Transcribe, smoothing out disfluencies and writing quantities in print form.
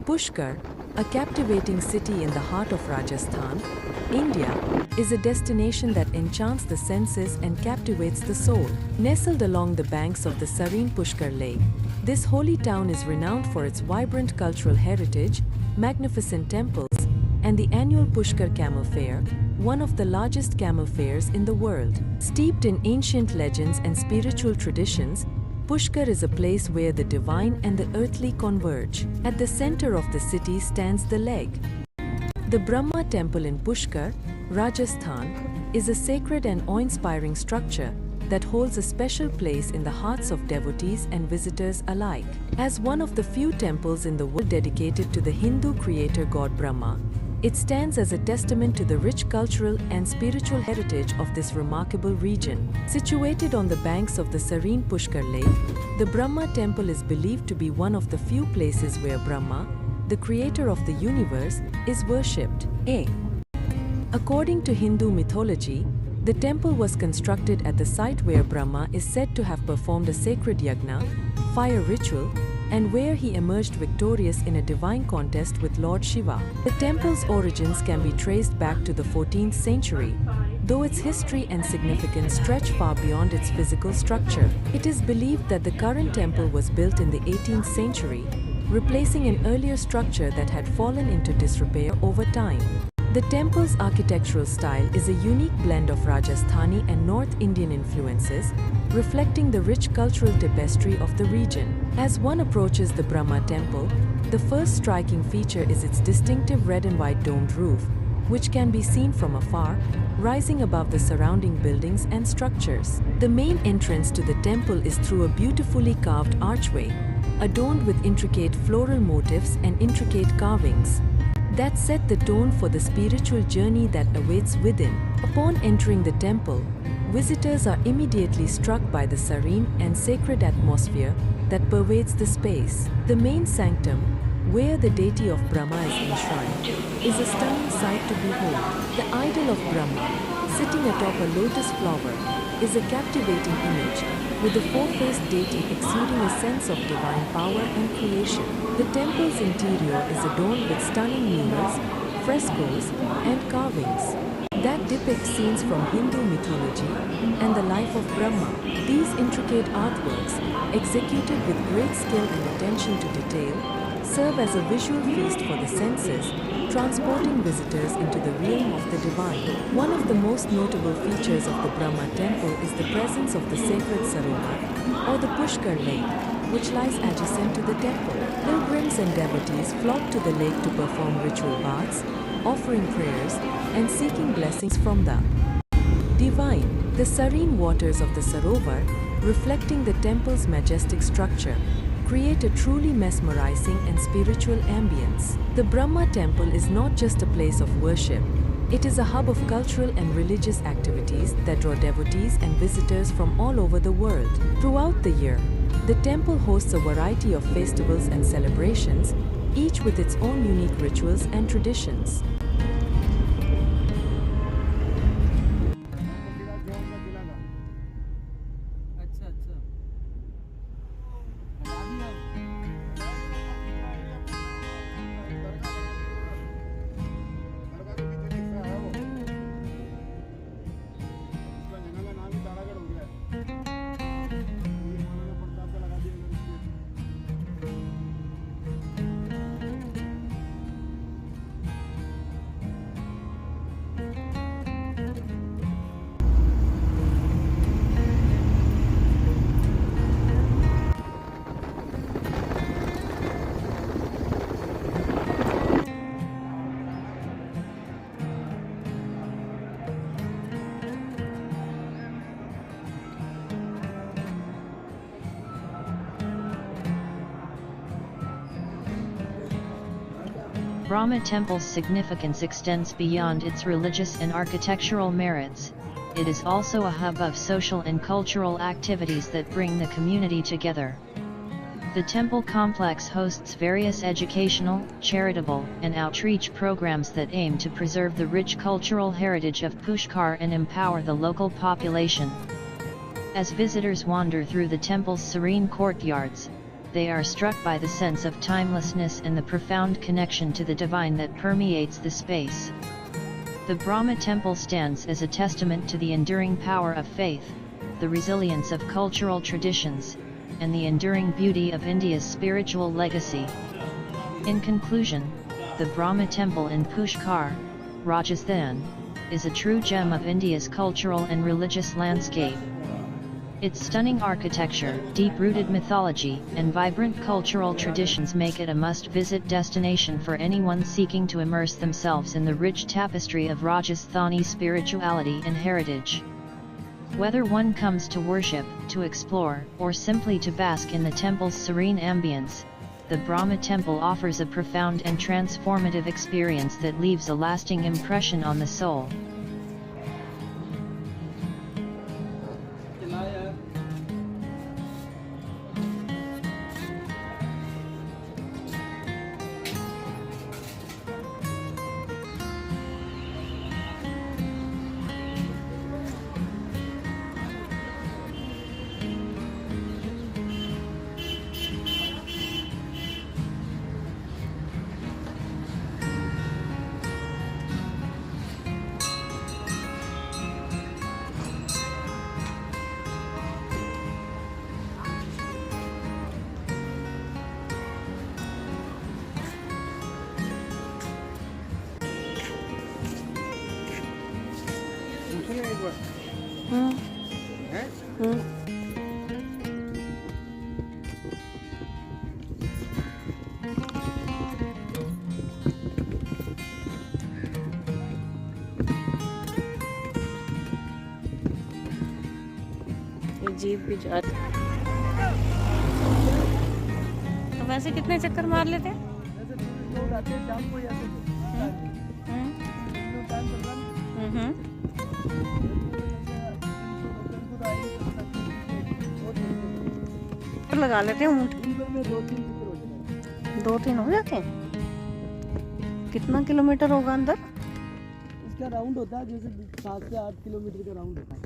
Pushkar, a captivating city in the heart of Rajasthan, India, is a destination that enchants the senses and captivates the soul. Nestled along the banks of the serene Pushkar Lake, this holy town is renowned for its vibrant cultural heritage, magnificent temples, and the annual Pushkar Camel Fair, one of the largest camel fairs in the world. Steeped in ancient legends and spiritual traditions, Pushkar is a place where the divine and the earthly converge. At the center of the city stands the leg. The Brahma Temple in Pushkar, Rajasthan, is a sacred and awe-inspiring structure that holds a special place in the hearts of devotees and visitors alike. As one of the few temples in the world dedicated to the Hindu creator god Brahma, it stands as a testament to the rich cultural and spiritual heritage of this remarkable region. Situated on the banks of the serene Pushkar Lake, the Brahma Temple is believed to be one of the few places where Brahma, the creator of the universe, is worshipped. According to Hindu mythology, the temple was constructed at the site where Brahma is said to have performed a sacred yajna, fire ritual, and where he emerged victorious in a divine contest with Lord Shiva. The temple's origins can be traced back to the 14th century, though its history and significance stretch far beyond its physical structure. It is believed that the current temple was built in the 18th century, replacing an earlier structure that had fallen into disrepair over time. The temple's architectural style is a unique blend of Rajasthani and North Indian influences, reflecting the rich cultural tapestry of the region. As one approaches the Brahma Temple, the first striking feature is its distinctive red and white domed roof, which can be seen from afar, rising above the surrounding buildings and structures. The main entrance to the temple is through a beautifully carved archway, adorned with intricate floral motifs and intricate carvings that set the tone for the spiritual journey that awaits within. Upon entering the temple, visitors are immediately struck by the serene and sacred atmosphere that pervades the space. The main sanctum, where the deity of Brahma is enshrined, is a stunning sight to behold. The idol of Brahma, sitting atop a lotus flower, is a captivating image, with the four-faced deity exuding a sense of divine power and creation. The temple's interior is adorned with stunning murals, frescoes, and carvings that depict scenes from Hindu mythology and the life of Brahma. These intricate artworks, executed with great skill and attention to detail, serve as a visual feast for the senses, transporting visitors into the realm of the divine. One of the most notable features of the Brahma Temple is the presence of the sacred Sarovar, or the Pushkar Lake, which lies adjacent to the temple. Pilgrims and devotees flock to the lake to perform ritual baths, offering prayers, and seeking blessings from the divine. The serene waters of the Sarovar, reflecting the temple's majestic structure, create a truly mesmerizing and spiritual ambience. The Brahma Temple is not just a place of worship, it is a hub of cultural and religious activities that draw devotees and visitors from all over the world. Throughout the year, the temple hosts a variety of festivals and celebrations, each with its own unique rituals and traditions. Brahma Temple's significance extends beyond its religious and architectural merits. It is also a hub of social and cultural activities that bring the community together. The temple complex hosts various educational, charitable, and outreach programs that aim to preserve the rich cultural heritage of Pushkar and empower the local population. As visitors wander through the temple's serene courtyards, They are struck by the sense of timelessness and the profound connection to the divine that permeates the space. The Brahma Temple stands as a testament to the enduring power of faith, the resilience of cultural traditions, and the enduring beauty of India's spiritual legacy. In conclusion, the Brahma Temple in Pushkar, Rajasthan, is a true gem of India's cultural and religious landscape. Its stunning architecture, deep-rooted mythology, and vibrant cultural traditions make it a must-visit destination for anyone seeking to immerse themselves in the rich tapestry of Rajasthani spirituality and heritage. Whether one comes to worship, to explore, or simply to bask in the temple's serene ambience, the Brahma Temple offers a profound and transformative experience that leaves a lasting impression on the soul. Jeep भी जा रही। तो वैसे कितने चक्कर मार लेते हैं? लगा लेते हैं ऊँट। 2-3 हो जाते हैं। कितना किलोमीटर होगा अंदर? इसका राउंड होता है जैसे 7 से 8 किलोमीटर का राउंड होता है।